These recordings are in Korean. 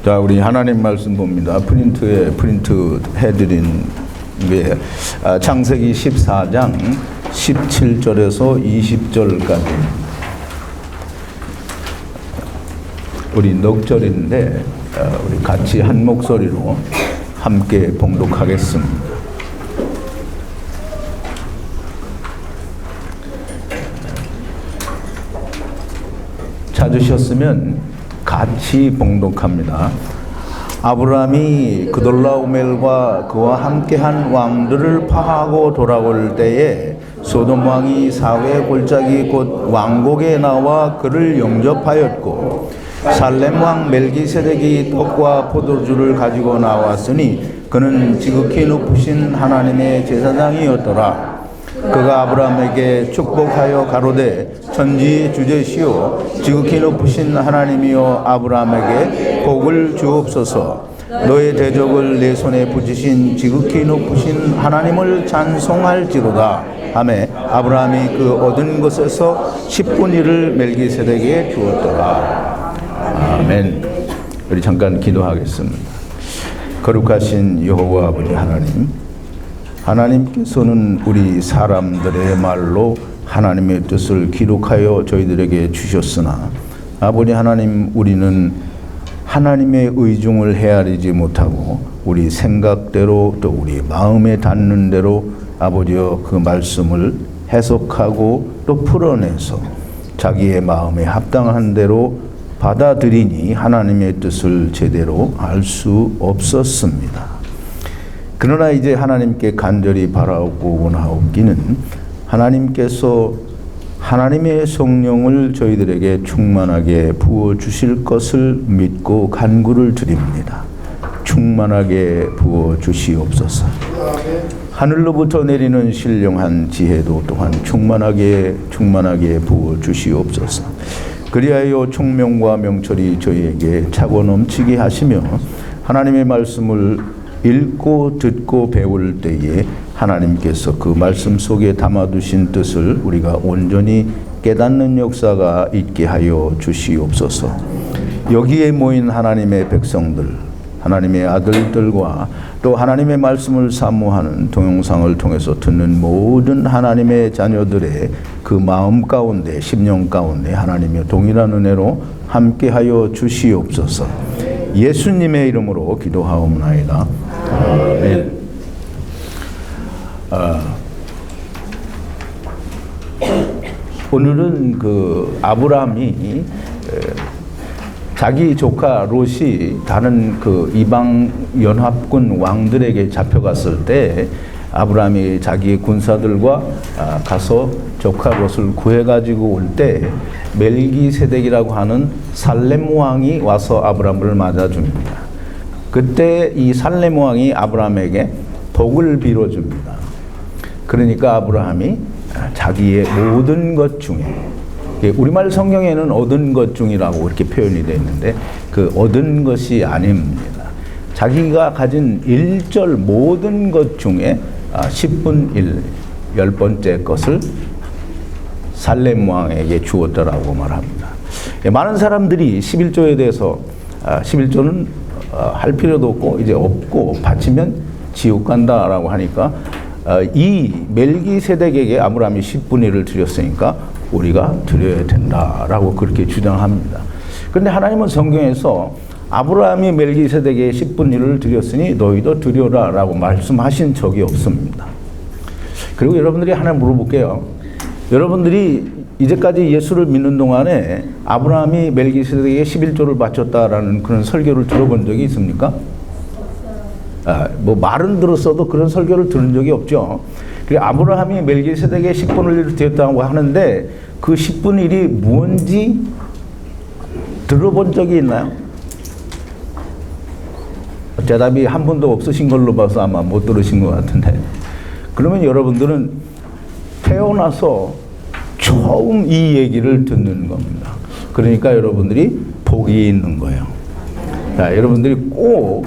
자, 우리 하나님 말씀 봅니다. 프린트 해드린 게 창세기 14장 17절에서 20절까지 우리 넉 절인데 우리 같이 한 목소리로 함께 봉독하겠습니다. 찾으셨으면 같이 봉독합니다. 아브라함이 그돌라오멜과 그와 함께한 왕들을 파하고 돌아올 때에 소돔 왕이 사회 골짜기 곧 왕곡에 나와 그를 영접하였고 살렘 왕 멜기세덱이 떡과 포도주를 가지고 나왔으니 그는 지극히 높으신 하나님의 제사장이었더라. 그가 아브라함에게 축복하여 가로되 천지의 주제시오 지극히 높으신 하나님이여 아브라함에게 복을 주옵소서. 너의 대적을 내 손에 붙이신 지극히 높으신 하나님을 찬송할지로다 하매 아브라함이 그 얻은 것에서 10분의 1을 멜기세덱에게 주었더라. 아멘. 우리 잠깐 기도하겠습니다. 거룩하신 여호와 아버지 하나님, 하나님께서는 우리 사람들의 말로 하나님의 뜻을 기록하여 저희들에게 주셨으나 아버지 하나님, 우리는 하나님의 의중을 헤아리지 못하고 우리 생각대로 또 우리 마음에 닿는 대로 아버지여 그 말씀을 해석하고 또 풀어내서 자기의 마음에 합당한 대로 받아들이니 하나님의 뜻을 제대로 알 수 없었습니다. 그러나 이제 하나님께 간절히 바라고 원하옵기는 하나님께서 하나님의 성령을 저희들에게 충만하게 부어주실 것을 믿고 간구를 드립니다. 충만하게 부어주시옵소서. 하늘로부터 내리는 신령한 지혜도 또한 충만하게 부어주시옵소서. 그리하여 총명과 명철이 저희에게 차고 넘치게 하시며 하나님의 말씀을 읽고 듣고 배울 때에 하나님께서 그 말씀 속에 담아두신 뜻을 우리가 온전히 깨닫는 역사가 있게 하여 주시옵소서. 여기에 모인 하나님의 백성들, 하나님의 아들들과 또 하나님의 말씀을 사모하는 동영상을 통해서 듣는 모든 하나님의 자녀들의 그 마음 가운데, 심령 가운데 하나님의 동일한 은혜로 함께하여 주시옵소서. 예수님의 이름으로 기도하옵나이다. 아멘. 오늘은 그 아브라함이 자기 조카 롯이 다른 그 이방 연합군 왕들에게 잡혀갔을 때 아브라함이 자기 군사들과 가서 조카 롯을 구해가지고 올 때 멜기세덱이라고 하는 살렘 왕이 와서 아브라함을 맞아줍니다. 그때 이 살렘 왕이 아브라함에게 복을 빌어줍니다. 그러니까 아브라함이 자기의 모든 것 중에, 우리말 성경에는 얻은 것 중이라고 이렇게 표현이 되어 있는데 그 얻은 것이 아닙니다. 자기가 가진 1절 모든 것 중에 10분 1, 10번째 것을 살렘 왕에게 주었더라고 말합니다. 많은 사람들이 11조에 대해서 11조는 할 필요도 없고 이제 없고 바치면 지옥 간다라고 하니까 이 멜기세덱에게 아브라함이 10분의 1을 드렸으니까 우리가 드려야 된다라고 그렇게 주장합니다. 그런데 하나님은 성경에서 아브라함이 멜기세덱에게 10분의 1을 드렸으니 너희도 드려라라고 말씀하신 적이 없습니다. 그리고 여러분들이 하나 물어볼게요. 여러분들이 이제까지 예수를 믿는 동안에 아브라함이 멜기세덱에게 11조를 바쳤다라는 그런 설교를 들어본 적이 있습니까? 뭐 말은 들었어도 그런 설교를 들은 적이 없죠. 아브라함이 멜기세덱에게 10분의 1을 드렸다고 하는데 그 10분의 1이 뭔지 들어본 적이 있나요? 대답이 한 분도 없으신 걸로 봐서 아마 못 들으신 것 같은데, 그러면 여러분들은 태어나서 처음 이 얘기를 듣는 겁니다. 그러니까 여러분들이 복이 있는 거예요. 자, 여러분들이 꼭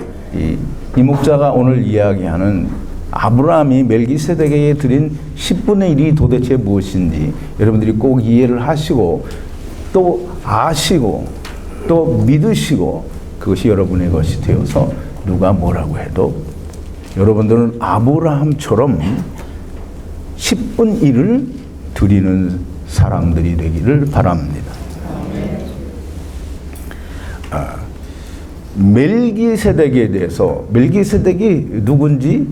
이 목자가 오늘 이야기하는 아브라함이 멜기세덱에게 드린 10분의 1이 도대체 무엇인지 여러분들이 꼭 이해를 하시고 또 아시고 또 믿으시고 그것이 여러분의 것이 되어서 누가 뭐라고 해도 여러분들은 아브라함처럼 10분 1을 드리는 사람들이 되기를 바랍니다. 멜기세덱에 대해서, 멜기세덱이 누군지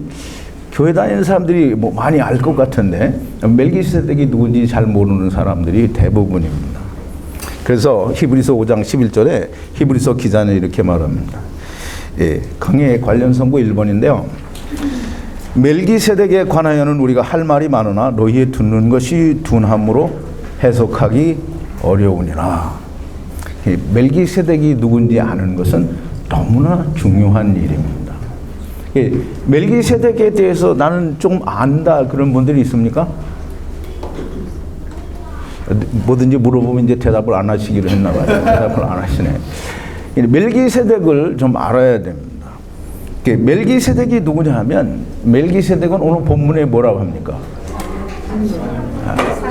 교회 다니는 사람들이 뭐 많이 알 것 같은데 멜기세덱이 누군지 잘 모르는 사람들이 대부분입니다. 그래서 히브리서 5장 11절에 히브리서 기자는 이렇게 말합니다. 예, 강해 관련 선고 1번인데요. 멜기세덱에 관하여는 우리가 할 말이 많으나 너희의 듣는 것이 둔함으로 해석하기 어려우니라. 멜기세덱이 누군지 아는 것은 너무나 중요한 일입니다. 멜기세덱에 대해서 나는 좀 안다 그런 분들이 있습니까? 뭐든지 물어보면 이제 대답을 안 하시기로 했나 봐요. 대답을 안 하시네. 멜기세덱을 좀 알아야 됩니다. 멜기세덱이 누구냐 하면 멜기세덱은 오늘 본문에 뭐라고 합니까?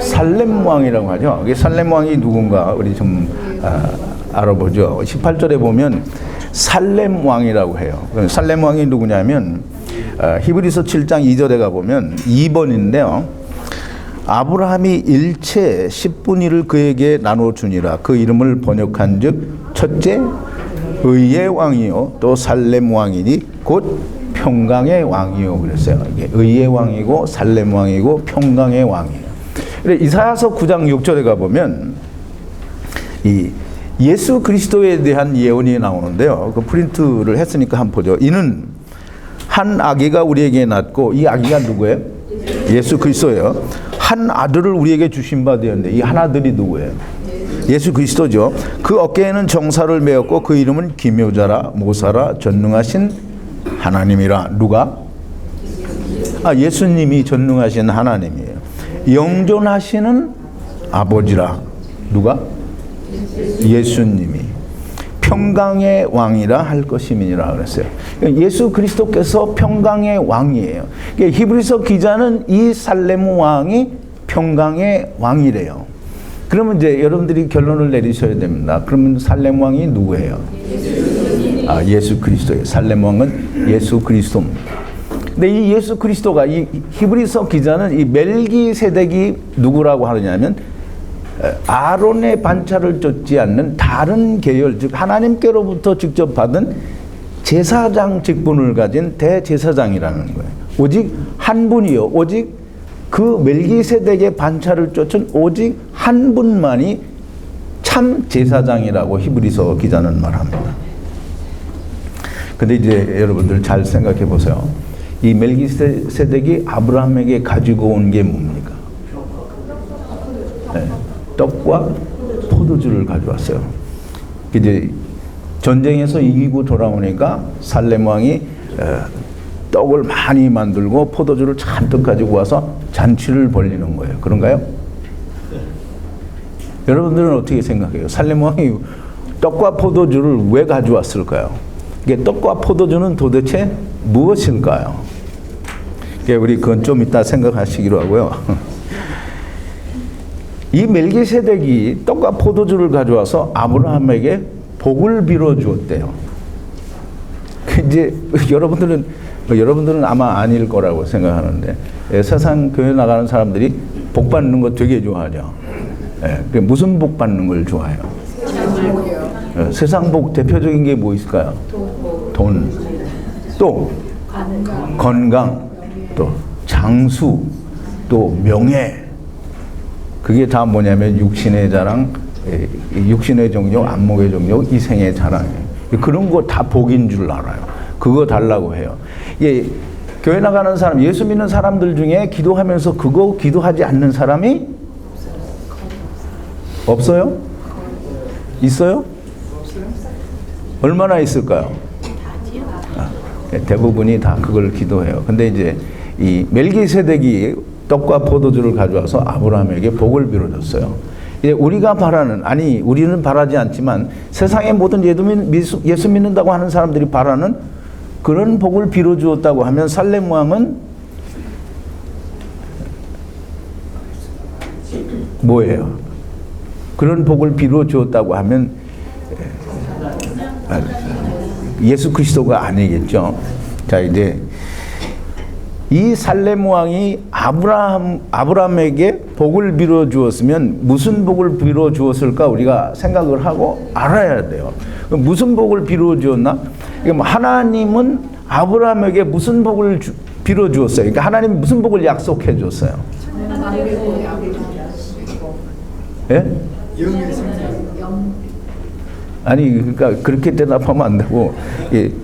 살렘 왕이라고 하죠. 살렘 왕이 누군가 우리 좀 알아보죠. 18절에 보면 살렘 왕이라고 해요. 살렘 왕이 누구냐면 히브리서 7장 2절에 가보면 2번인데요. 아브라함이 일체 10분 1을 그에게 나눠주니라. 그 이름을 번역한 즉 첫째 의의 왕이요 또 살렘 왕이니 곧 평강의 왕이요 그랬어요. 이게 의의 왕이고 살렘 왕이고 평강의 왕이에요. 그래 이사야서 9장 6절에 가보면 이 예수 그리스도에 대한 예언이 나오는데요. 그 프린트를 했으니까 한번 보죠. 이는 한 아기가 우리에게 낳고, 이 아기가 누구예요? 예수 그리스도예요. 한 아들을 우리에게 주신 바 되었는데 이 한 아들이 누구예요? 예수 그리스도죠. 그 어깨에는 정사를 메었고 그 이름은 기묘자라 모사라 전능하신 하나님이라. 누가? 예수님이 전능하신 하나님이에요. 영존하시는 아버지라. 누가? 예수님이 평강의 왕이라 할 것임이니라 그랬어요. 예수 그리스도께서 평강의 왕이에요. 히브리서 기자는 이 살렘 왕이 평강의 왕이래요. 그러면 이제 여러분들이 결론을 내리셔야 됩니다. 그러면 살렘 왕이 누구예요? 예수 그리스도예요. 살렘 왕은 예수 그리스도입니다. 근데 이 예수 그리스도가 이 히브리서 기자는 이 멜기세덱이 누구라고 하느냐면 아론의 반차를 쫓지 않는 다른 계열, 즉 하나님께로부터 직접 받은 제사장 직분을 가진 대제사장이라는 거예요. 오직 한 분이요. 오직 그 멜기세덱의 반차를 쫓은 오직 한 분만이 참 제사장이라고 히브리서 기자는 말합니다. 근데 이제 여러분들 잘 생각해 보세요. 이 멜기세덱이 아브라함에게 가지고 온 게 뭡니까? 네. 떡과 포도주를 가져왔어요. 이제 전쟁에서 이기고 돌아오니까 살렘 왕이 떡을 많이 만들고 포도주를 잔뜩 가지고 와서 잔치를 벌리는 거예요. 그런가요? 여러분들은 어떻게 생각해요? 살렘 왕이 떡과 포도주를 왜 가져왔을까요? 이게 떡과 포도주는 도대체 무엇일까요? 우리 그건 좀 이따 생각하시기로 하고요. 이 멜기세덱이 떡과 포도주를 가져와서 아브라함에게 복을 빌어 주었대요. 이제 여러분들은 아마 아닐 거라고 생각하는데 세상 교회 나가는 사람들이 복 받는 거 되게 좋아하죠. 무슨 복 받는 걸 좋아해요? 세상 복 대표적인 게 뭐 있을까요? 돈, 또 건강, 또 장수, 또 명예. 그게 다 뭐냐면 육신의 자랑, 육신의 정욕, 안목의 정욕, 이생의 자랑이에요. 그런 거 다 복인 줄 알아요. 그거 달라고 해요. 교회 나가는 사람, 예수 믿는 사람들 중에 기도하면서 그거 기도하지 않는 사람이 없어요? 있어요? 얼마나 있을까요? 대부분이 다 그걸 기도해요. 근데 이제 이 멜기세덱이 떡과 포도주를 가져와서 아브라함에게 복을 빌어줬어요. 이제 우리가 바라는, 아니 우리는 바라지 않지만 세상의 모든 예수 믿는다고 하는 사람들이 바라는 그런 복을 빌어주었다고 하면 살렘 왕은 뭐예요? 그런 복을 빌어주었다고 하면 예수 그리스도가 아니겠죠. 자, 이제 이 살렘 왕이 아브라함에게 복을 빌어 주었으면 무슨 복을 빌어 주었을까 우리가 생각을 하고 알아야 돼요. 무슨 복을 빌어 주었나? 하나님은 아브라함에게 무슨 복을 빌어 주었어요? 그러니까 하나님 무슨 복을 약속해 줬어요? 예? 아니, 그러니까 그렇게 대답하면 안 되고,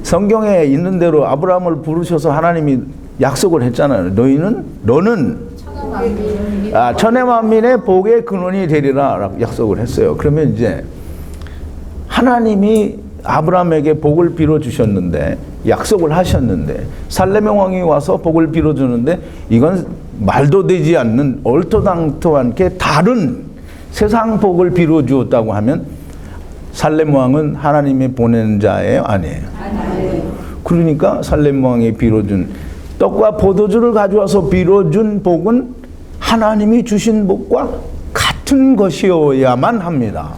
성경에 있는 대로 아브라함을 부르셔서 하나님이 약속을 했잖아요. 너는 천해 만민의 복의 근원이 되리라 라고 약속을 했어요. 그러면 이제 하나님이 아브라함에게 복을 빌어 주셨는데, 약속을 하셨는데, 살렘의 왕이 와서 복을 빌어 주는데 이건 말도 되지 않는 얼토당토않게 다른 세상 복을 빌어 주었다고 하면 살렘 왕은 하나님이 보낸 자예요, 아니에요? 그러니까 살렘 왕이 빌어준 떡과 포도주를 가져와서 빌어준 복은 하나님이 주신 복과 같은 것이어야만 합니다.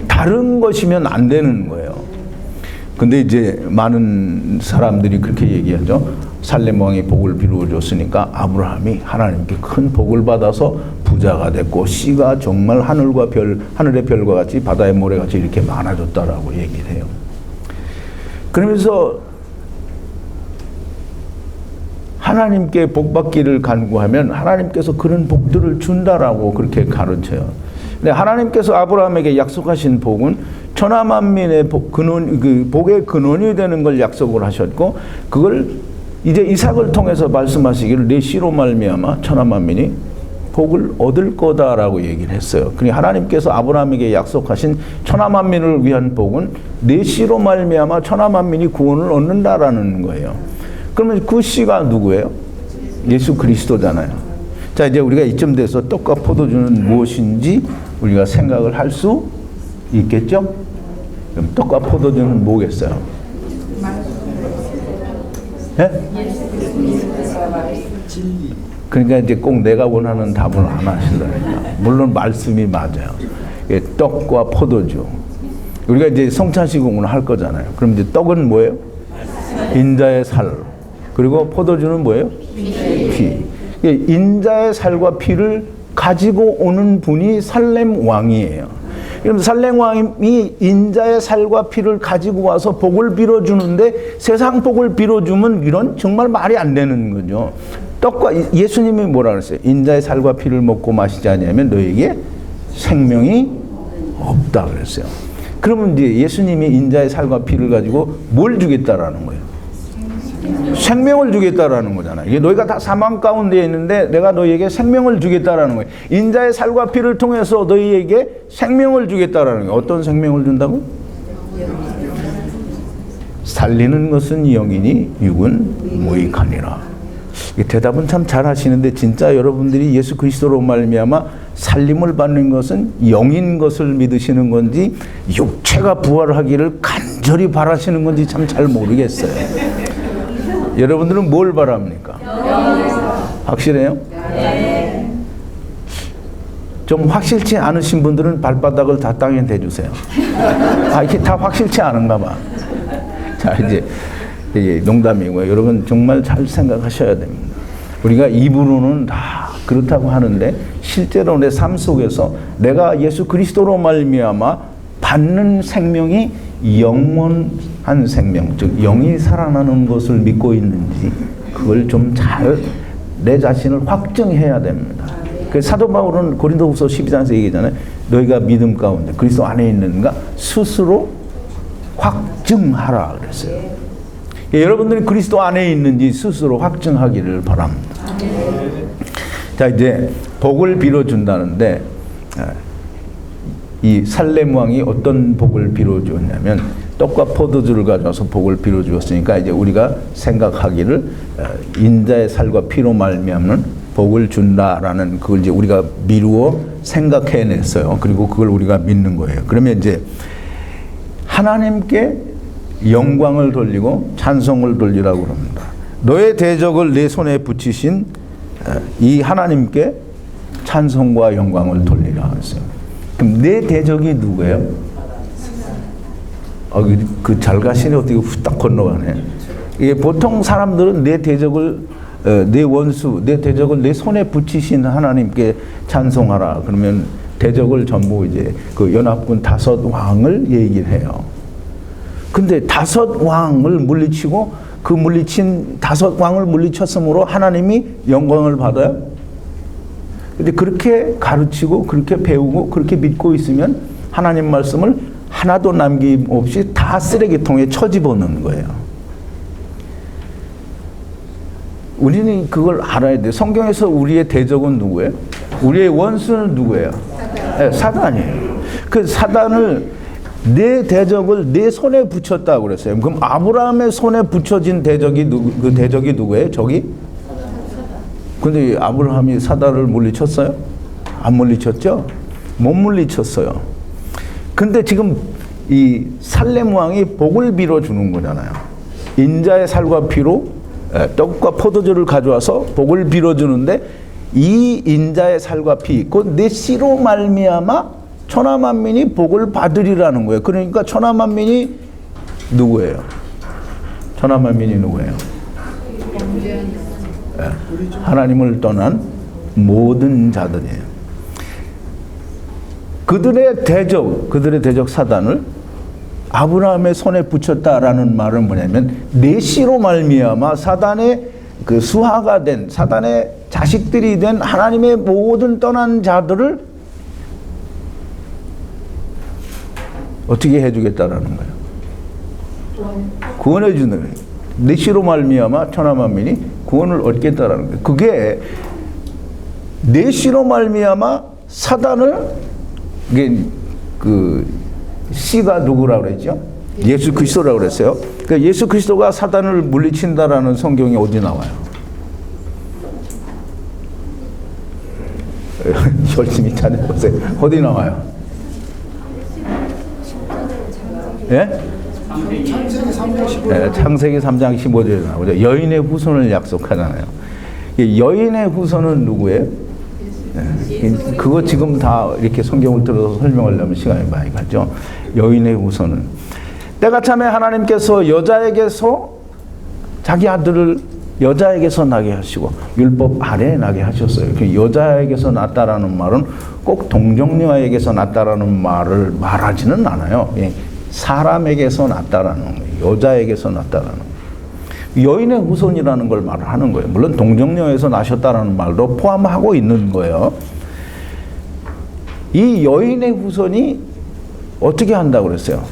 다른 것이면 안 되는 거예요. 근데 이제 많은 사람들이 그렇게 얘기하죠. 살렘 왕이 복을 빌어줬으니까 아브라함이 하나님께 큰 복을 받아서 부자가 됐고 씨가 정말 하늘의 별과 같이 바다의 모래같이 이렇게 많아졌다라고 얘기를 해요. 그러면서 하나님께 복 받기를 간구하면 하나님께서 그런 복들을 준다라고 그렇게 가르쳐요. 근데 하나님께서 아브라함에게 약속하신 복은 천하 만민의 복의 근원이 되는 걸 약속을 하셨고, 그걸 이제 이삭을 통해서 말씀하시기를 내 씨로 말미암아 천하 만민이 복을 얻을 거다라고 얘기를 했어요. 그러니까 하나님께서 아브라함에게 약속하신 천하 만민을 위한 복은 내 씨로 말미암아 천하 만민이 구원을 얻는다라는 거예요. 그러면 그 씨가 누구예요? 예수 그리스도잖아요. 자, 이제 우리가 이쯤 돼서 떡과 포도주는 무엇인지 우리가 생각을 할 수 있겠죠? 그럼 떡과 포도주는 뭐겠어요? 예? 그러니까 이제 꼭 내가 원하는 답을 안 하시려니까. 물론 말씀이 맞아요. 떡과 포도주. 우리가 이제 성찬식을 할 거잖아요. 그럼 이제 떡은 뭐예요? 인자의 살. 그리고 포도주는 뭐예요? 피. 인자의 살과 피를 가지고 오는 분이 살렘 왕이에요. 그럼 살렘 왕이 인자의 살과 피를 가지고 와서 복을 빌어주는데 세상 복을 빌어주면 이런 정말 말이 안 되는 거죠. 떡과 예수님이 뭐라 그랬어요? 인자의 살과 피를 먹고 마시지 않으면 너에게 생명이 없다 그랬어요. 그러면 이제 예수님이 인자의 살과 피를 가지고 뭘 주겠다라는 거예요? 생명을 주겠다라는 거잖아요. 이게 너희가 다 사망 가운데 있는데 내가 너희에게 생명을 주겠다라는 거예요. 인자의 살과 피를 통해서 너희에게 생명을 주겠다라는 거예요. 어떤 생명을 준다고? 살리는 것은 영이니 육은 무익하니라. 대답은 참 잘하시는데 진짜 여러분들이 예수 그리스도로 말미암아 살림을 받는 것은 영인 것을 믿으시는 건지 육체가 부활하기를 간절히 바라시는 건지 참 잘 모르겠어요. 여러분들은 뭘 바랍니까? 확실해요? 좀 확실치 않으신 분들은 발바닥을 다 땅에 대주세요. 이게 다 확실치 않은가 봐. 자, 이제 이게 농담이고요. 여러분 정말 잘 생각하셔야 됩니다. 우리가 입으로는 다 그렇다고 하는데 실제로 내 삶 속에서 내가 예수 그리스도로 말미암아 받는 생명이 영원한 생명, 즉 영이 살아나는 것을 믿고 있는지 그걸 좀 잘 내 자신을 확증해야 됩니다. 그래서 사도 바울은 고린도후서 12장에서 얘기하잖아요. 너희가 믿음 가운데 그리스도 안에 있는가 스스로 확증하라 그랬어요. 여러분들이 그리스도 안에 있는지 스스로 확증하기를 바랍니다. 자, 이제 복을 빌어준다는데 이 살렘 왕이 어떤 복을 빌어주었냐면 떡과 포도주를 가져와서 복을 빌어주었으니까 이제 우리가 생각하기를 인자의 살과 피로 말미암는 복을 준다라는 그걸 이제 우리가 미루어 생각해냈어요. 그리고 그걸 우리가 믿는 거예요. 그러면 이제 하나님께 영광을 돌리고 찬송을 돌리라고 합니다. 너의 대적을 내 손에 붙이신 이 하나님께 찬송과 영광을 돌리라 했어요. 그럼 내 대적이 누구예요? 그 잘가시네 어떻게 후딱 건너가네. 이게 보통 사람들은 내 대적을 내 원수, 내 대적을 내 손에 붙이신 하나님께 찬송하라. 그러면 대적을 전부 이제 그 연합군 5왕을 얘기를 해요. 근데 5왕을 물리치고 그 물리친 5왕을 물리쳤으므로 하나님이 영광을 받아요. 근데 그렇게 가르치고 그렇게 배우고 그렇게 믿고 있으면 하나님 말씀을 하나도 남김없이 다 쓰레기통에 쳐집어넣는 거예요. 우리는 그걸 알아야 돼요. 성경에서 우리의 대적은 누구예요? 우리의 원수는 누구예요? 네, 사단이에요. 그 사단을 내 대적을 내 손에 붙였다고 그랬어요. 그럼 아브라함의 손에 붙여진 대적이 그 대적이 누구예요? 저기? 근데 아브라함이 사단을 물리쳤어요? 안 물리쳤죠? 못 물리쳤어요. 근데 지금 이 살렘 왕이 복을 빌어주는 거잖아요. 인자의 살과 피로 떡과 포도주를 가져와서 복을 빌어주는데 이 인자의 살과 피, 곧 내 씨로 말미암아 천하만민이 복을 받으리라는 거예요. 그러니까 천하만민이 누구예요? 천하만민이 누구예요? 하나님을 떠난 모든 자들이에요. 그들의 대적 사단을 아브라함의 손에 붙였다라는 말은 뭐냐면 내 씨로 말미암아 사단의 그 수하가 된 사단의 자식들이 된 하나님의 모든 떠난 자들을 어떻게 해주겠다라는 거예요. 구원해 주는 거예요. 내 씨로 말미암아 천하만민이 구원을 얻겠다라는 거예요. 그게 내 씨로 말미암아 사단을 이게 그 씨가 누구라고 그랬죠? 예수 그리스도라고 그랬어요. 그러니까 예수 그리스도가 사단을 물리친다라는 성경이 어디 나와요? 열심히 찾아보세요. 어디 나와요? 예? 창세기 3장 15절에 나오죠. 여인의 후손을 약속하잖아요. 여인의 후손은 누구예요? 그거 지금 다 이렇게 성경을 들어서 설명하려면 시간이 많이 가죠. 여인의 후손은 때가 참에 하나님께서 여자에게서 자기 아들을 여자에게서 나게 하시고 율법 아래에 나게 하셨어요. 그 여자에게서 났다라는 말은 꼭 동정녀에게서 났다라는 말을 말하지는 않아요. 사람에게서 났다라는 거예요. 여자에게서 났다라는 거예요. 여인의 후손이라는 걸 말을 하는 거예요. 물론 동정녀에서 나셨다라는 말도 포함하고 있는 거예요. 이 여인의 후손이 어떻게 한다고 그랬어요?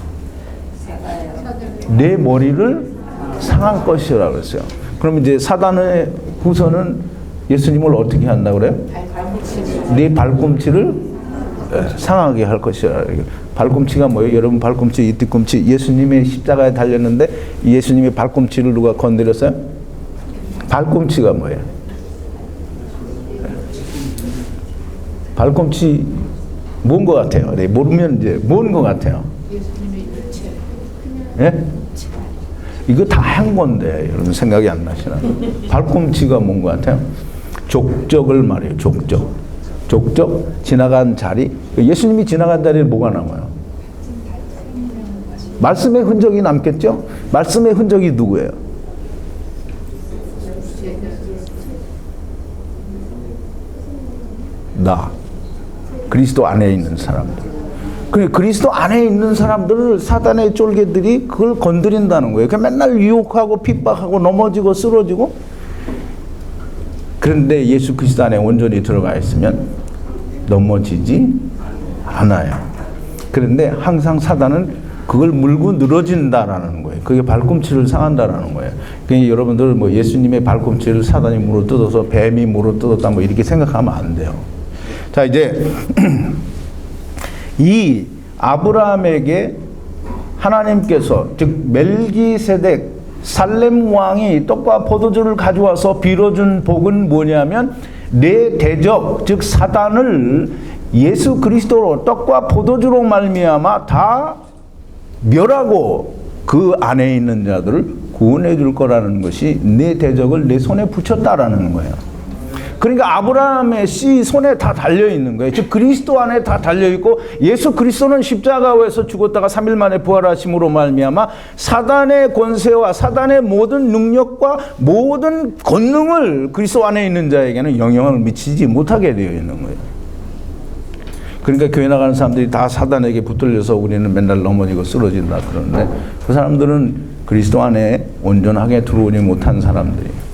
내 머리를 상할 것이라고 그랬어요. 그럼 이제 사단의 후손은 예수님을 어떻게 한다고 그래요? 네 발꿈치를 상하게 할 것이라. 발꿈치가 뭐예요? 여러분 발꿈치, 이 뒤꿈치. 예수님의 십자가에 달렸는데 예수님의 발꿈치를 누가 건드렸어요? 발꿈치가 뭐예요? 발꿈치 뭔 것 같아요? 네, 모르면 이제 뭔 것 같아요? 예수님의 일체. 예? 이거 다 한 건데 여러분 생각이 안 나시나? 발꿈치가 뭔 것 같아요? 족적을 말해요. 족적 지나간 자리. 예수님이 지나간 자리에 뭐가 남아요? 말씀의 흔적이 남겠죠? 말씀의 흔적이 누구예요? 나. 그리스도 안에 있는 사람들. 그리스도 안에 있는 사람들을 사단의 쫄개들이 그걸 건드린다는 거예요. 맨날 유혹하고 핍박하고 넘어지고 쓰러지고. 그런데 예수 그리스도 안에 온전히 들어가 있으면 넘어지지 않아요. 그런데 항상 사단은 그걸 물고 늘어진다라는 거예요. 그게 발꿈치를 상한다라는 거예요. 그러니까 여러분들 뭐 예수님의 발꿈치를 사단이 물어 뜯어서 뱀이 물어 뜯었다 뭐 이렇게 생각하면 안 돼요. 자, 이제 이 아브라함에게 하나님께서 즉 멜기세덱 살렘 왕이 떡과 포도주를 가져와서 빌어준 복은 뭐냐면 내 대적 즉 사단을 예수 그리스도로 떡과 포도주로 말미암아 다 멸하고 그 안에 있는 자들을 구원해 줄 거라는 것이 내 대적을 내 손에 붙였다라는 거예요. 그러니까 아브라함의 씨 손에 다 달려있는 거예요. 즉 그리스도 안에 다 달려있고 예수 그리스도는 십자가에서 죽었다가 3일 만에 부활하심으로 말미암아 사단의 권세와 사단의 모든 능력과 모든 권능을 그리스도 안에 있는 자에게는 영향을 미치지 못하게 되어 있는 거예요. 그러니까 교회 나가는 사람들이 다 사단에게 붙들려서 우리는 맨날 넘어지고 쓰러진다 그러는데 그 사람들은 그리스도 안에 온전하게 들어오지 못한 사람들이에요.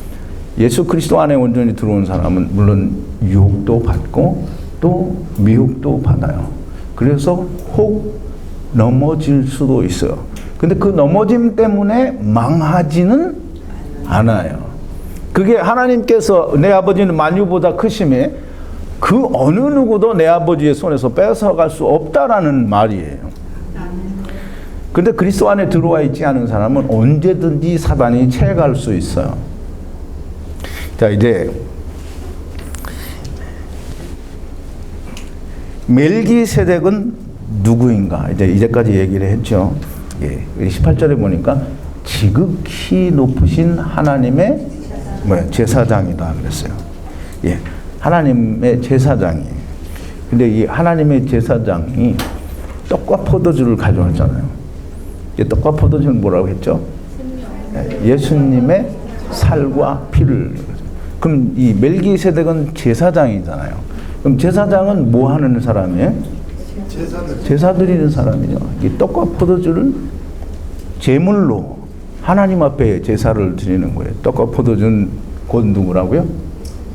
예수 그리스도 안에 온전히 들어온 사람은 물론 유혹도 받고 또 미혹도 받아요. 그래서 혹 넘어질 수도 있어요. 근데 그 넘어짐 때문에 망하지는 않아요. 그게 하나님께서 내 아버지는 만유보다 크심에 그 어느 누구도 내 아버지의 손에서 뺏어갈 수 없다라는 말이에요. 근데 그리스도 안에 들어와 있지 않은 사람은 언제든지 사단이 채갈 수 있어요. 자, 이제 멜기세덱은 누구인가? 이제까지 얘기를 했죠. 예, 18절에 보니까 지극히 높으신 하나님의 제사장이다 그랬어요. 예, 하나님의 제사장이에요. 근데 이 하나님의 제사장이 떡과 포도주를 가져왔잖아요. 떡과 포도주는 뭐라고 했죠? 예수님의 살과 피를. 그럼 이 멜기세덱은 제사장이잖아요. 그럼 제사장은 뭐 하는 사람이에요? 제사 드리는 사람이죠. 이 떡과 포도주를 제물로 하나님 앞에 제사를 드리는 거예요. 떡과 포도주는 곧 누구라고요?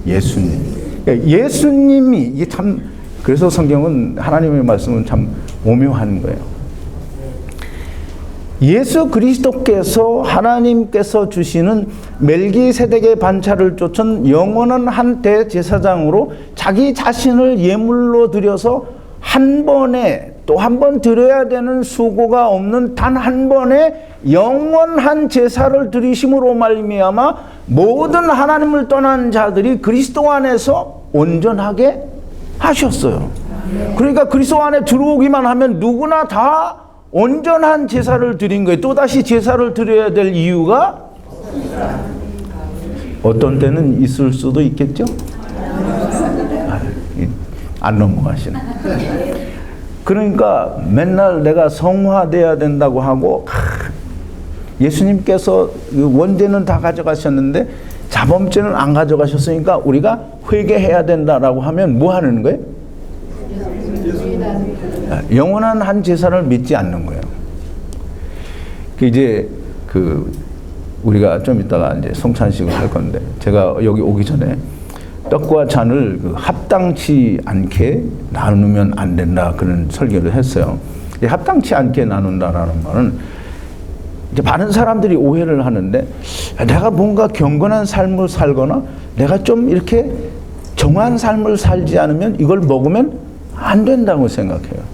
예수님. 그러니까 예수님이 이게 참, 그래서 성경은 하나님의 말씀은 참 오묘한 거예요. 예수 그리스도께서 하나님께서 주시는 멜기세덱의 반차를 쫓은 영원한 한 대제사장으로 자기 자신을 예물로 드려서 한 번에 또 한 번 드려야 되는 수고가 없는 단 한 번의 영원한 제사를 드리심으로 말미암아 모든 하나님을 떠난 자들이 그리스도 안에서 온전하게 하셨어요. 그러니까 그리스도 안에 들어오기만 하면 누구나 다 온전한 제사를 드린 거예요. 또다시 제사를 드려야 될 이유가 어떤 때는 있을 수도 있겠죠? 안 넘어가시네. 그러니까 맨날 내가 성화돼야 된다고 하고 예수님께서 원죄는 다 가져가셨는데 자범죄는 안 가져가셨으니까 우리가 회개해야 된다라고 하면 뭐 하는 거예요? 영원한 한 제사를 믿지 않는 거예요. 이제 우리가 좀 이따가 이제 성찬식을 할 건데 제가 여기 오기 전에 떡과 잔을 합당치 않게 나누면 안 된다 그런 설교를 했어요. 합당치 않게 나눈다라는 말은 이제 많은 사람들이 오해를 하는데 내가 뭔가 경건한 삶을 살거나 내가 좀 이렇게 정한 삶을 살지 않으면 이걸 먹으면 안 된다고 생각해요.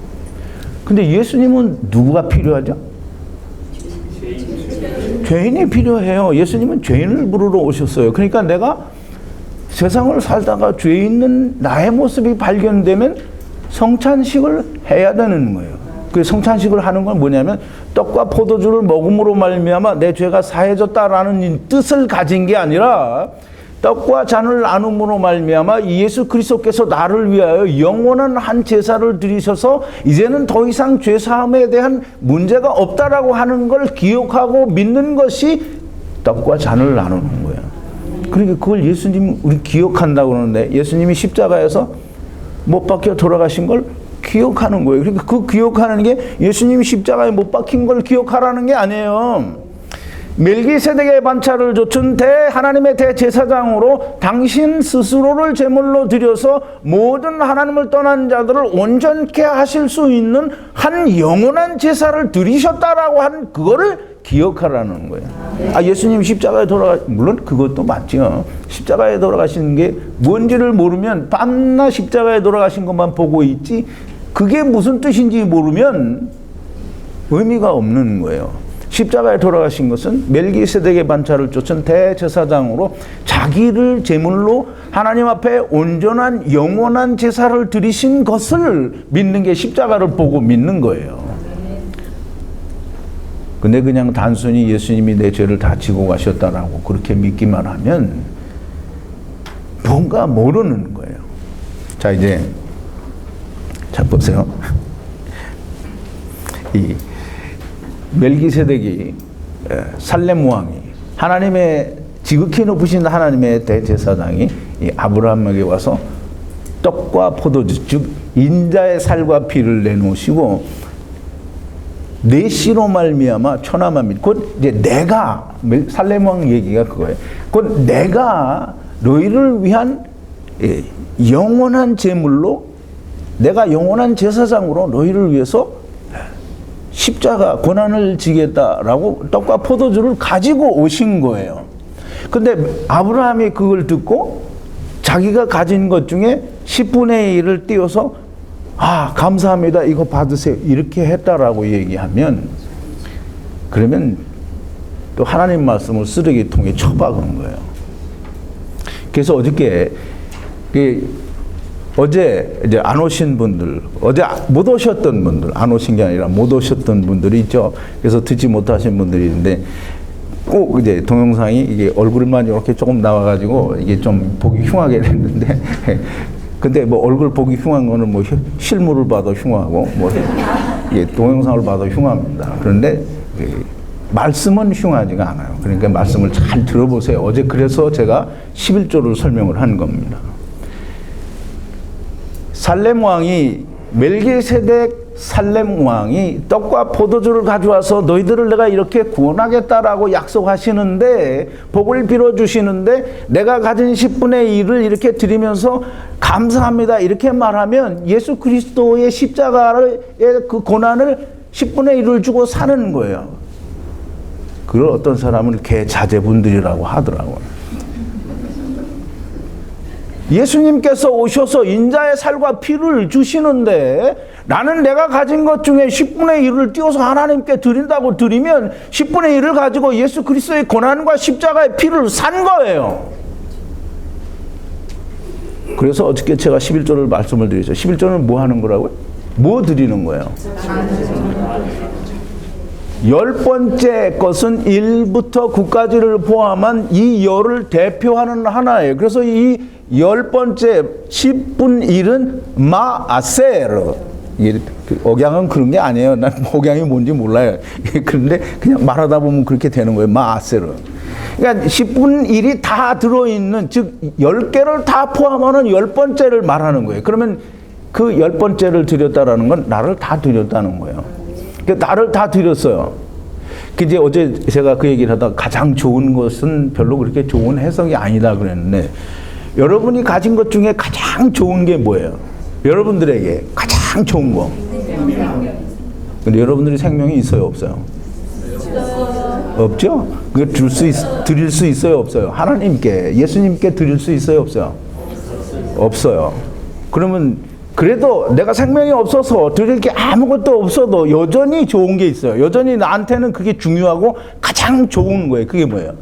근데 예수님은 누구가 필요하죠? 죄인이 필요해요. 예수님은 죄인을 부르러 오셨어요. 그러니까 내가 세상을 살다가 죄 있는 나의 모습이 발견되면 성찬식을 해야 되는 거예요. 그 성찬식을 하는 건 뭐냐면 떡과 포도주를 먹음으로 말미암아 내 죄가 사해졌다라는 뜻을 가진 게 아니라 떡과 잔을 나눔으로 말미암아 예수 그리스도께서 나를 위하여 영원한 한 제사를 드리셔서 이제는 더 이상 죄 사함에 대한 문제가 없다라고 하는 걸 기억하고 믿는 것이 떡과 잔을 나누는 거예요. 그러니까 그걸 예수님이 우리 기억한다고 그러는데 예수님이 십자가에서 못 박혀 돌아가신 걸 기억하는 거예요. 그러니까 그 기억하는 게 예수님이 십자가에 못 박힌 걸 기억하라는 게 아니에요. 멜기세덱의 반차를 좇은 하나님의 대제사장으로 당신 스스로를 제물로 드려서 모든 하나님을 떠난 자들을 온전케 하실 수 있는 한 영원한 제사를 드리셨다라고 한 그거를 기억하라는 거예요. 예수님 십자가에 물론 그것도 맞죠. 십자가에 돌아가신 게 뭔지를 모르면 밤낮 십자가에 돌아가신 것만 보고 있지 그게 무슨 뜻인지 모르면 의미가 없는 거예요. 십자가에 돌아가신 것은 멜기세덱의 반차를 쫓은 대제사장으로 자기를 제물로 하나님 앞에 온전한 영원한 제사를 드리신 것을 믿는 게 십자가를 보고 믿는 거예요. 근데 그냥 단순히 예수님이 내 죄를 다 지고 가셨다라고 그렇게 믿기만 하면 뭔가 모르는 거예요. 자, 이제 자 보세요. 이 멜기세덱이 살렘 왕이 하나님의 지극히 높으신 하나님의 대제사장이 이 아브라함에게 와서 떡과 포도주, 즉 인자의 살과 피를 내놓으시고 내 씨로 말미암아 천하만 곧 이제 내가 살렘 왕 얘기가 그거예요. 곧 내가 너희를 위한 영원한 제물로 내가 영원한 제사장으로 너희를 위해서 십자가 고난을 지겠다라고 떡과 포도주를 가지고 오신 거예요. 근데 아브라함이 그걸 듣고 자기가 가진 것 중에 10분의 1을 띄워서 감사합니다. 이거 받으세요. 이렇게 했다라고 얘기하면 그러면 또 하나님 말씀을 쓰레기통에 처박은 거예요. 그래서 어제 이제 안 오신 분들, 어제 못 오셨던 분들, 안 오신 게 아니라 못 오셨던 분들이 있죠. 그래서 듣지 못하신 분들이 있는데 꼭 이제 동영상이 이게 얼굴만 이렇게 조금 나와가지고 이게 좀 보기 흉하게 됐는데 근데 뭐 얼굴 보기 흉한 거는 뭐 실물을 봐도 흉하고 뭐 이게 동영상을 봐도 흉합니다. 그런데 말씀은 흉하지가 않아요. 그러니까 말씀을 잘 들어보세요. 어제 그래서 제가 11조를 설명을 한 겁니다. 살렘 왕이 멜기세덱 살렘 왕이 떡과 포도주를 가져와서 너희들을 내가 이렇게 구원하겠다라고 약속하시는데 복을 빌어주시는데 내가 가진 10분의 1을 이렇게 드리면서 감사합니다 이렇게 말하면 예수 그리스도의 십자가의 그 고난을 10분의 1을 주고 사는 거예요. 그걸 어떤 사람은 개자제분들이라고 하더라고요. 예수님께서 오셔서 인자의 살과 피를 주시는데 나는 내가 가진 것 중에 10분의 1을 띄워서 하나님께 드린다고 드리면 10분의 1을 가지고 예수 그리스도의 고난과 십자가의 피를 산 거예요. 그래서 어저께 제가 11조를 말씀을 드렸죠. 11조는 뭐 하는 거라고요? 뭐 드리는 거예요? 10번째 것은 1부터 9까지를 포함한 이 열을 대표하는 하나예요. 그래서 이 10번째 10분 1은 마아세르. 이게 억양은 그런 게 아니에요. 난 억양이 뭔지 몰라요. 그런데 그냥 말하다 보면 그렇게 되는 거예요. 마아세르. 그러니까 10분 1이 다 들어있는, 즉 10개를 다 포함하는 10번째를 말하는 거예요. 그러면 그 10번째를 드렸다라는 건 나를 다 드렸다는 거예요. 나를 다 드렸어요. 이제 어제 제가 그 얘기를 하다가 가장 좋은 것은 별로 그렇게 좋은 해석이 아니다 그랬는데 여러분이 가진 것 중에 가장 좋은 게 뭐예요? 여러분들에게 가장 좋은 거. 근데 여러분들이 생명이 있어요, 없어요? 없죠? 그걸 드릴 수 있어요, 없어요? 하나님께, 예수님께 드릴 수 있어요, 없어요? 없어요. 그러면 그래도 내가 생명이 없어서 드릴 게 아무것도 없어도 여전히 좋은 게 있어요. 여전히 나한테는 그게 중요하고 가장 좋은 거예요. 그게 뭐예요?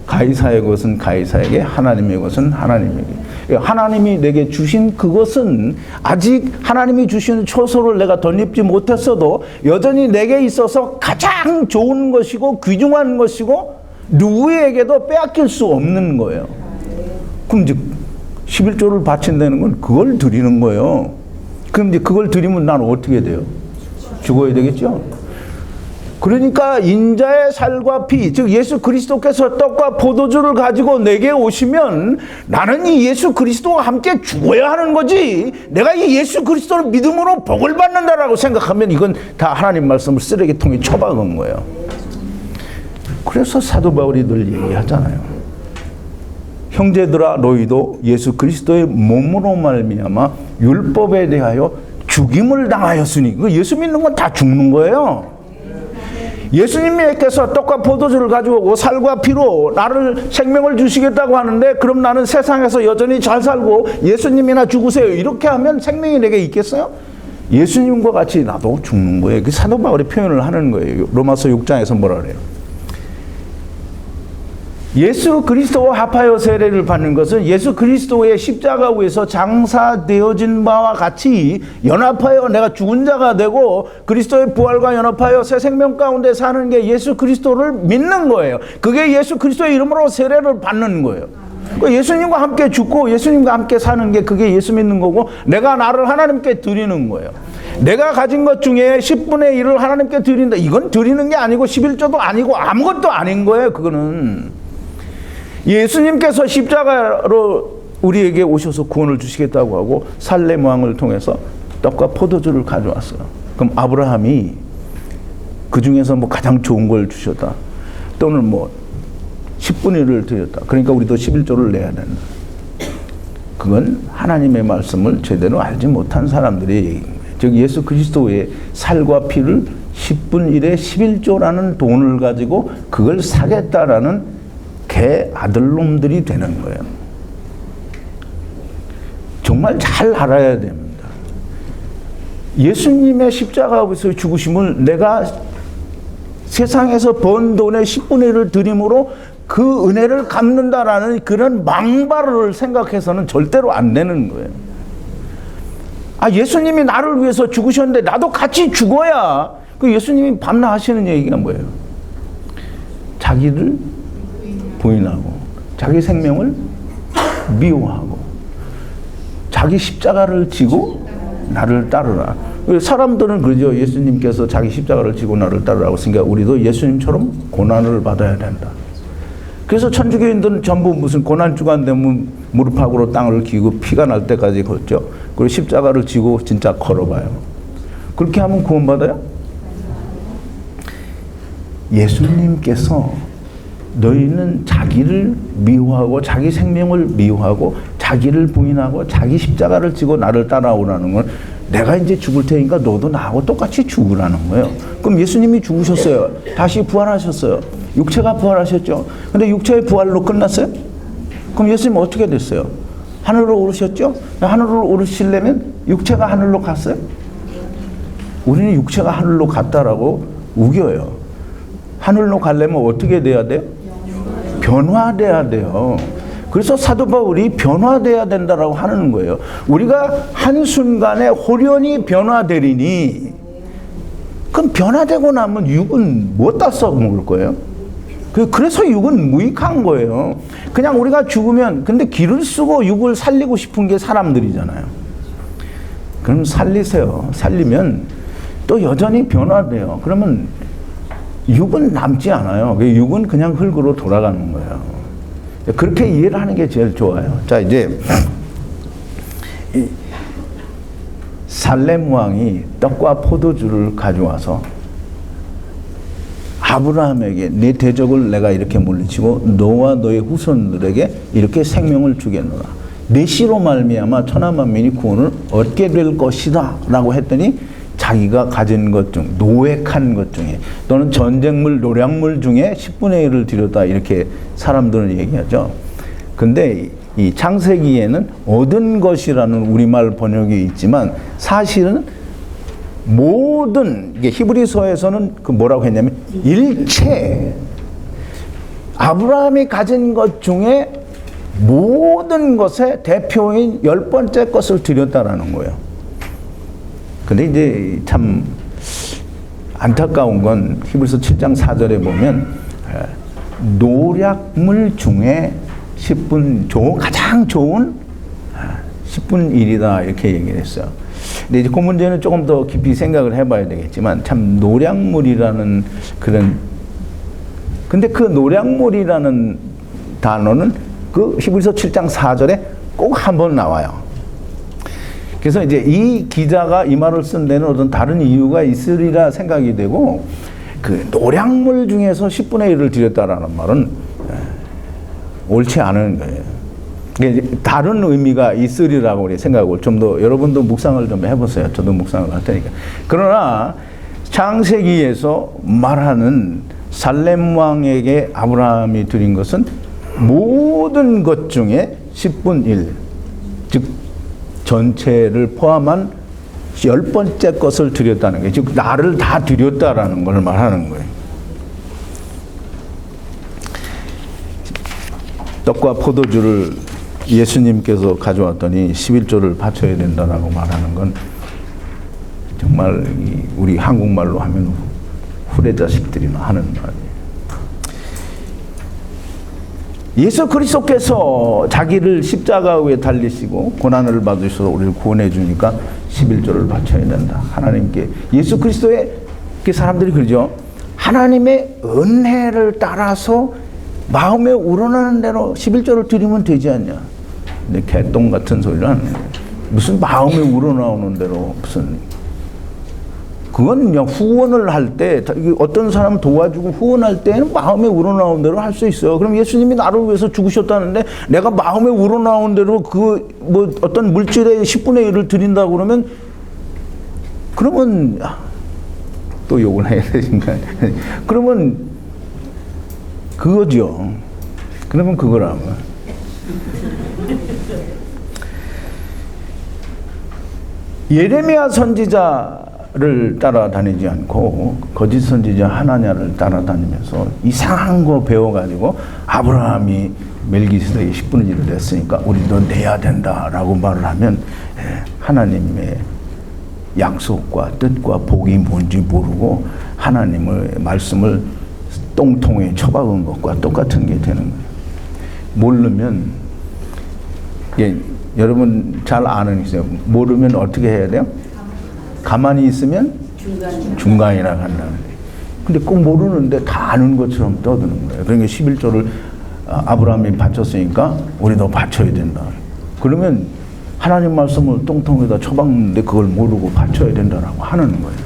가이사의 것은 가이사에게, 하나님의 것은 하나님에게. 하나님이 내게 주신 그것은 아직 하나님이 주시는 초소를 내가 덧입지 못했어도 여전히 내게 있어서 가장 좋은 것이고 귀중한 것이고 누구에게도 빼앗길 수 없는 거예요. 그럼 이제 11조를 바친다는 건 그걸 드리는 거예요. 그럼 이제 그걸 드리면 나는 어떻게 돼요? 죽어야 되겠죠? 그러니까 인자의 살과 피, 즉 예수 그리스도께서 떡과 포도주를 가지고 내게 오시면 나는 이 예수 그리스도와 함께 죽어야 하는 거지, 내가 이 예수 그리스도를 믿음으로 복을 받는다라고 생각하면 이건 다 하나님 말씀을 쓰레기통에 처박은 거예요. 그래서 사도 바울이 늘 얘기하잖아요. 형제들아 너희도 예수 그리스도의 몸으로 말미암아 율법에 대하여 죽임을 당하였으니, 예수 믿는 건 다 죽는 거예요. 예수님께서 떡과 포도주를 가지고 오고 살과 피로 나를 생명을 주시겠다고 하는데 그럼 나는 세상에서 여전히 잘 살고 예수님이나 죽으세요 이렇게 하면 생명이 내게 있겠어요? 예수님과 같이 나도 죽는 거예요. 그 사도 바울이 표현을 하는 거예요. 로마서 6장에서 뭐라 그래요? 예수 그리스도와 합하여 세례를 받는 것은 예수 그리스도의 십자가 위에서 장사되어진 바와 같이 연합하여 내가 죽은 자가 되고 그리스도의 부활과 연합하여 새 생명 가운데 사는 게 예수 그리스도를 믿는 거예요. 그게 예수 그리스도의 이름으로 세례를 받는 거예요. 예수님과 함께 죽고 예수님과 함께 사는 게 그게 예수 믿는 거고, 내가 나를 하나님께 드리는 거예요. 내가 가진 것 중에 10분의 1을 하나님께 드린다. 이건 드리는 게 아니고 11조도 아니고 아무것도 아닌 거예요. 그거는 예수님께서 십자가로 우리에게 오셔서 구원을 주시겠다고 하고 살렘 왕을 통해서 떡과 포도주를 가져왔어요. 그럼 아브라함이 그 중에서 뭐 가장 좋은 걸 주셨다, 또는 뭐 10분의 1을 드렸다, 그러니까 우리도 11조를 내야 된다. 그건 하나님의 말씀을 제대로 알지 못한 사람들이, 즉 예수 그리스도의 살과 피를 10분 1에 11조라는 돈을 가지고 그걸 사겠다라는 개 아들놈들이 되는 거예요. 정말 잘 알아야 됩니다. 예수님의 십자가에서 죽으심을 내가 세상에서 번 돈의 10분의 1을 드림으로 그 은혜를 갚는다라는 그런 망발을 생각해서는 절대로 안 되는 거예요. 아, 예수님이 나를 위해서 죽으셨는데 나도 같이 죽어야. 그 예수님이 밤낮 하시는 얘기가 뭐예요? 자기를 부인하고 자기 생명을 미워하고 자기 십자가를 지고 나를 따르라. 사람들은 그러죠. 예수님께서 자기 십자가를 지고 나를 따르라고 했으니까 우리도 예수님처럼 고난을 받아야 된다. 그래서 천주교인들은 전부 무슨 고난주간 되면 무릎팍으로 땅을 기고 피가 날 때까지 걷죠. 그리고 십자가를 지고 진짜 걸어봐요. 그렇게 하면 구원받아요? 예수님께서 너희는 자기를 미워하고 자기 생명을 미워하고 자기를 부인하고 자기 십자가를 지고 나를 따라오라는 건, 내가 이제 죽을 테니까 너도 나하고 똑같이 죽으라는 거예요. 그럼 예수님이 죽으셨어요. 다시 부활하셨어요. 육체가 부활하셨죠. 근데 육체의 부활로 끝났어요? 그럼 예수님 어떻게 됐어요? 하늘로 오르셨죠? 하늘로 오르시려면 육체가 하늘로 갔어요? 우리는 육체가 하늘로 갔다라고 우겨요. 하늘로 가려면 어떻게 돼야 돼요? 변화돼야 돼요. 그래서 사도 바울이 변화돼야 된다라고 하는 거예요. 우리가 한순간에 홀연히 변화되리니, 그럼 변화되고 나면 육은 뭐다 써먹을 거예요? 그래서 육은 무익한 거예요. 그냥 우리가 죽으면, 근데 기를 쓰고 육을 살리고 싶은 게 사람들이잖아요. 그럼 살리세요. 살리면 또 여전히 변화돼요. 그러면 육은 남지 않아요. 육은 그냥 흙으로 돌아가는 거예요. 그렇게 이해를 하는 게 제일 좋아요. 자, 이제 살렘 왕이 떡과 포도주를 가져와서 아브라함에게 네 대적을 내가 이렇게 물리치고 너와 너의 후손들에게 이렇게 생명을 주겠노라. 네 씨로 말미암아 천하 만민이 구원을 얻게 될 것이다 라고 했더니, 자기가 가진 것 중, 노획한 것 중에, 또는 전쟁물, 노량물 중에 10분의 1을 드렸다, 이렇게 사람들은 얘기하죠. 근데 이 창세기에는 얻은 것이라는 우리말 번역이 있지만, 사실은 모든, 이게 히브리서에서는 그 뭐라고 했냐면 일체, 아브라함이 가진 것 중에 모든 것의 대표인 10번째 것을 드렸다라는 거예요. 근데 이제 참 안타까운 건 히브리서 7장 4절에 보면 노략물 중에 10분, 가장 좋은 10분 1이다 이렇게 얘기를 했어요. 근데 이제 그 문제는 조금 더 깊이 생각을 해봐야 되겠지만, 참 노략물이라는 그런, 근데 그 노략물이라는 단어는 그 히브리서 7장 4절에 꼭 한번 나와요. 그래서 이제 이 기자가 이 말을 쓴 데는 어떤 다른 이유가 있으리라 생각이 되고, 그 노량물 중에서 10분의 1을 드렸다라는 말은 옳지 않은 거예요. 그러니까 다른 의미가 있으리라고 우리 생각하고, 좀 더 여러분도 묵상을 좀 해보세요. 저도 묵상을 할 테니까. 그러나 창세기에서 말하는 살렘 왕에게 아브라함이 드린 것은 모든 것 중에 10분 1, 즉 전체를 포함한 10번째 것을 드렸다는 게, 즉 나를 다 드렸다라는 걸 말하는 거예요. 떡과 포도주를 예수님께서 가져왔더니 11조를 바쳐야 된다라고 말하는 건 정말 우리 한국말로 하면 후레자식들이나 하는 말이에요. 예수 그리스도께서 자기를 십자가 위에 달리시고 고난을 받으셔서 우리를 구원해 주니까 11조를 바쳐야 된다. 하나님께. 예수 그리스도의 사람들이 그러죠. 하나님의 은혜를 따라서 마음에 우러나는 대로 11조를 드리면 되지 않냐. 근데 개똥 같은 소리를 하는 거예요. 무슨 마음에 우러나오는 대로 무슨. 그건 그냥 후원을 할 때, 어떤 사람을 도와주고 후원할 때는 마음에 우러나온 대로 할 수 있어요. 그럼 예수님이 나를 위해서 죽으셨다는데 내가 마음에 우러나온 대로 뭐 어떤 물질의 10분의 1을 드린다고 그러면 또 욕을 해야 되니까. 그러면 그거죠. 그러면 그거라면. 예레미야 선지자를 따라다니지 않고 거짓 선지자 하나냐를 따라다니면서 이상한 거 배워가지고 아브라함이 멜기세덱이 10분의 1을 냈으니까 우리도 내야 된다라고 말을 하면 하나님의 약속과 뜻과 복이 뭔지 모르고 하나님의 말씀을 똥통에 처박은 것과 똑같은 게 되는 거예요. 모르면 여러분 잘 아는 있어요. 모르면 어떻게 해야 돼요? 가만히 있으면 중간이라 한다는 거예요. 근데 꼭 모르는데 다 아는 것처럼 떠드는 거예요. 그러니까 11조를 아브라함이 바쳤으니까 우리도 바쳐야 된다. 그러면 하나님 말씀을 똥통에다 처박는데 그걸 모르고 바쳐야 된다라고 하는 거예요.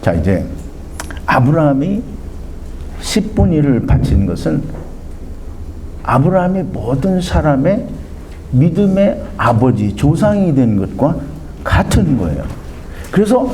자, 이제 아브라함이 10분의 1을 바친 것은 아브라함이 모든 사람의 믿음의 아버지, 조상이 된 것과 같은 거예요. 그래서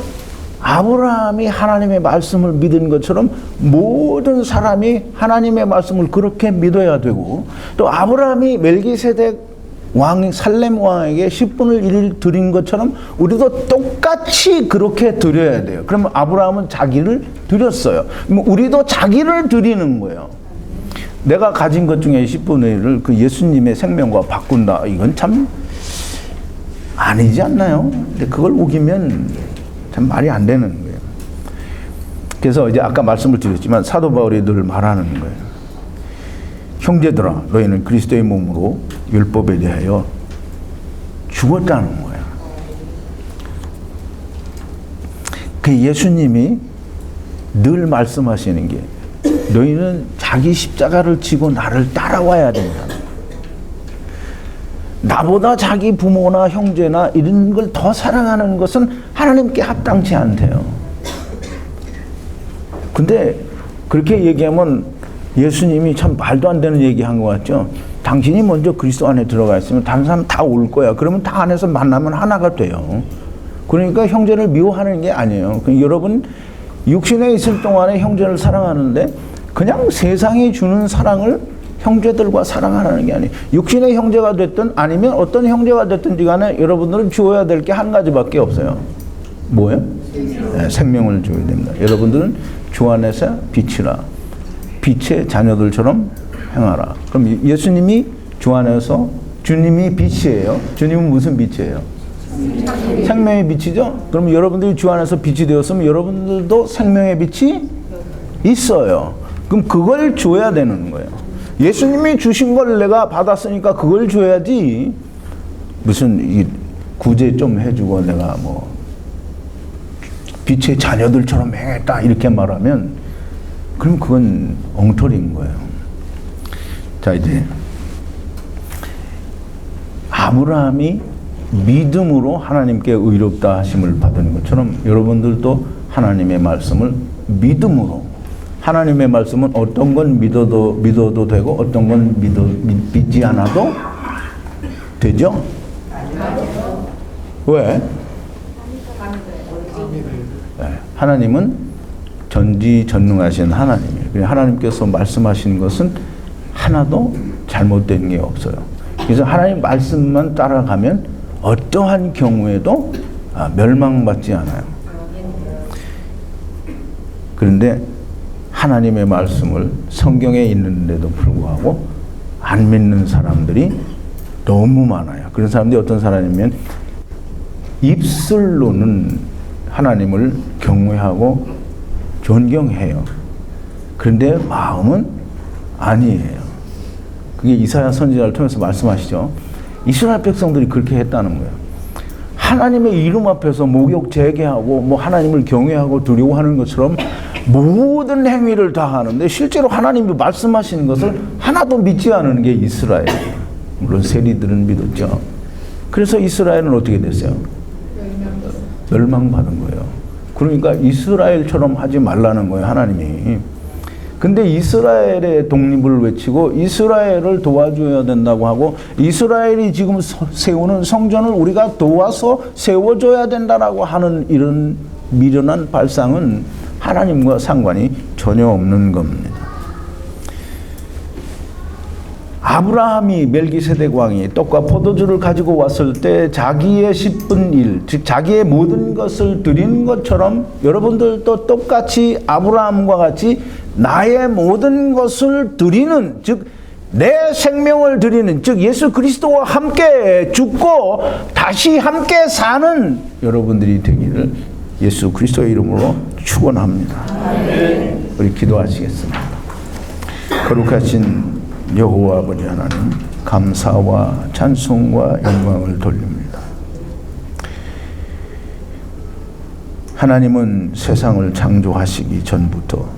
아브라함이 하나님의 말씀을 믿은 것처럼 모든 사람이 하나님의 말씀을 그렇게 믿어야 되고, 또 아브라함이 멜기세덱 왕, 살렘 왕에게 10분의 1을 드린 것처럼 우리도 똑같이 그렇게 드려야 돼요. 그러면 아브라함은 자기를 드렸어요. 우리도 자기를 드리는 거예요. 내가 가진 것 중에 10분의 1을 그 예수님의 생명과 바꾼다. 이건 참 아니지 않나요? 근데 그걸 우기면 참 말이 안 되는 거예요. 그래서 이제 아까 말씀을 드렸지만 사도 바울이 늘 말하는 거예요. 형제들아, 너희는 그리스도의 몸으로 율법에 대하여 죽었다는 거예요. 그 예수님이 늘 말씀하시는 게 너희는 자기 십자가를 지고 나를 따라와야 된다는 거예요. 나보다 자기 부모나 형제나 이런 걸 더 사랑하는 것은 하나님께 합당치 않대요. 근데 그렇게 얘기하면 예수님이 참 말도 안 되는 얘기한 것 같죠. 당신이 먼저 그리스도 안에 들어가 있으면 다른 사람 다 올 거야. 그러면 다 안에서 만나면 하나가 돼요. 그러니까 형제를 미워하는 게 아니에요. 여러분 육신에 있을 동안에 형제를 사랑하는데 그냥 세상이 주는 사랑을 형제들과 사랑하라는 게 아니에요. 육신의 형제가 됐든 아니면 어떤 형제가 됐든지 간에 여러분들은 주어야 될 게 한 가지밖에 없어요. 뭐예요? 네, 생명을 줘야 됩니다. 여러분들은 주 안에서 빛이라. 빛의 자녀들처럼 행하라. 그럼 예수님이 주 안에서 주님이 빛이에요. 주님은 무슨 빛이에요? 생명의 빛이죠? 그럼 여러분들이 주 안에서 빛이 되었으면 여러분들도 생명의 빛이 있어요. 그럼 그걸 줘야 되는 거예요. 예수님이 주신 걸 내가 받았으니까 그걸 줘야지. 무슨 구제 좀 해주고 내가 뭐 빛의 자녀들처럼 행했다 이렇게 말하면 그럼 그건 엉터리인 거예요. 자, 이제 아브라함이 믿음으로 하나님께 의롭다 하심을 받은 것처럼 여러분들도 하나님의 말씀을 믿음으로. 하나님의 말씀은 어떤 건 믿어도 되고 어떤 건 믿지 않아도 되죠? 왜? 네, 하나님은 전지전능하신 하나님이에요. 하나님께서 말씀하신 것은 하나도 잘못된 게 없어요. 그래서 하나님 말씀만 따라가면 어떠한 경우에도 멸망받지 않아요. 그런데 하나님의 말씀을 성경에 있는데도 불구하고 안 믿는 사람들이 너무 많아요. 그런 사람들이 어떤 사람이면 입술로는 하나님을 경외하고 존경해요. 그런데 마음은 아니에요. 그게 이사야 선지자를 통해서 말씀하시죠. 이스라엘 백성들이 그렇게 했다는 거예요. 하나님의 이름 앞에서 목욕 재개하고 뭐 하나님을 경외하고 두려워하는 것처럼 모든 행위를 다 하는데 실제로 하나님이 말씀하시는 것을 하나도 믿지 않는 게 이스라엘이에요. 물론 세리들은 믿었죠. 그래서 이스라엘은 어떻게 됐어요? 멸망받은 거예요. 그러니까 이스라엘처럼 하지 말라는 거예요, 하나님이. 근데 이스라엘의 독립을 외치고 이스라엘을 도와줘야 된다고 하고 이스라엘이 지금 세우는 성전을 우리가 도와서 세워줘야 된다라고 하는 이런 미련한 발상은 하나님과 상관이 전혀 없는 겁니다. 아브라함이 멜기세덱 왕이 떡과 포도주를 가지고 왔을 때 자기의 10분 1, 즉 자기의 모든 것을 드린 것처럼 여러분들도 똑같이 아브라함과 같이 나의 모든 것을 드리는, 즉 내 생명을 드리는, 즉 예수 그리스도와 함께 죽고 다시 함께 사는 여러분들이 되기를 예수 그리스도의 이름으로 축원합니다. 우리 기도하시겠습니다. 거룩하신 여호와 아버지 하나님, 감사와 찬송과 영광을 돌립니다. 하나님은 세상을 창조하시기 전부터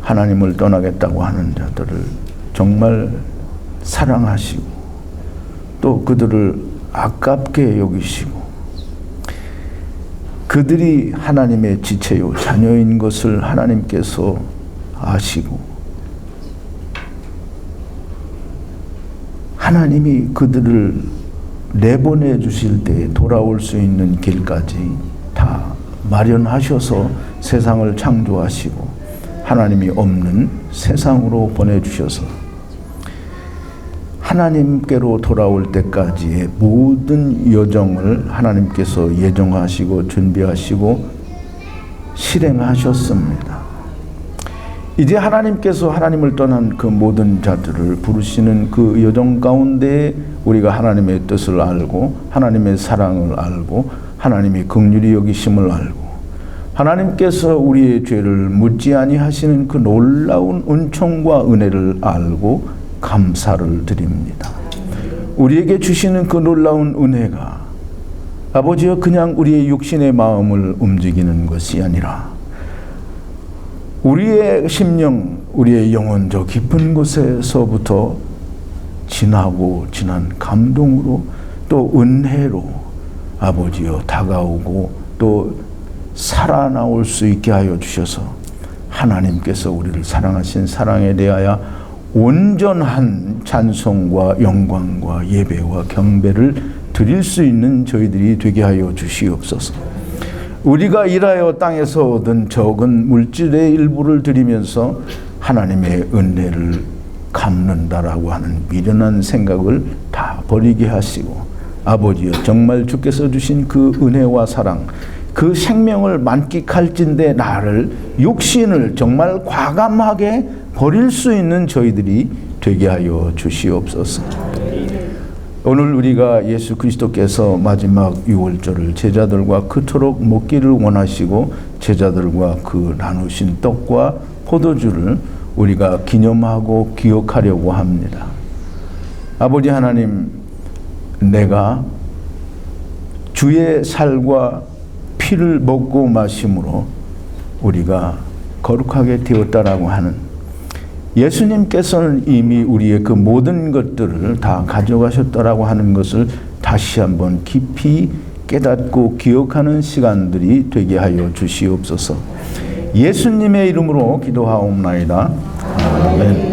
하나님을 떠나겠다고 하는 자들을 정말 사랑하시고 또 그들을 아깝게 여기시고 그들이 하나님의 지체요 자녀인 것을 하나님께서 아시고 하나님이 그들을 내보내 주실 때 돌아올 수 있는 길까지 다 마련하셔서 세상을 창조하시고 하나님이 없는 세상으로 보내주셔서 하나님께로 돌아올 때까지의 모든 여정을 하나님께서 예정하시고 준비하시고 실행하셨습니다. 이제 하나님께서 하나님을 떠난 그 모든 자들을 부르시는 그 여정 가운데 우리가 하나님의 뜻을 알고 하나님의 사랑을 알고 하나님의 긍휼히 여기심을 알고 하나님께서 우리의 죄를 묻지 아니하시는 그 놀라운 은총과 은혜를 알고 감사를 드립니다. 우리에게 주시는 그 놀라운 은혜가 아버지여 그냥 우리의 육신의 마음을 움직이는 것이 아니라 우리의 심령, 우리의 영혼 저 깊은 곳에서부터 지난 감동으로 또 은혜로 아버지여 다가오고 또 살아나올 수 있게 하여 주셔서 하나님께서 우리를 사랑하신 사랑에 대하여 온전한 찬송과 영광과 예배와 경배를 드릴 수 있는 저희들이 되게 하여 주시옵소서. 우리가 일하여 땅에서 얻은 적은 물질의 일부를 드리면서 하나님의 은혜를 갚는다라고 하는 미련한 생각을 다 버리게 하시고 아버지여 정말 주께서 주신 그 은혜와 사랑 그 생명을 만끽할진대 나를 육신을 정말 과감하게 버릴 수 있는 저희들이 되게 하여 주시옵소서. 오늘 우리가 예수 그리스도께서 마지막 유월절을 제자들과 그토록 먹기를 원하시고 제자들과 그 나누신 떡과 포도주를 우리가 기념하고 기억하려고 합니다. 아버지 하나님, 내가 주의 살과 피를 먹고 마심으로 우리가 거룩하게 되었다라고 하는 예수님께서는 이미 우리의 그 모든 것들을 다 가져가셨다라고 하는 것을 다시 한번 깊이 깨닫고 기억하는 시간들이 되게 하여 주시옵소서. 예수님의 이름으로 기도하옵나이다. 아멘.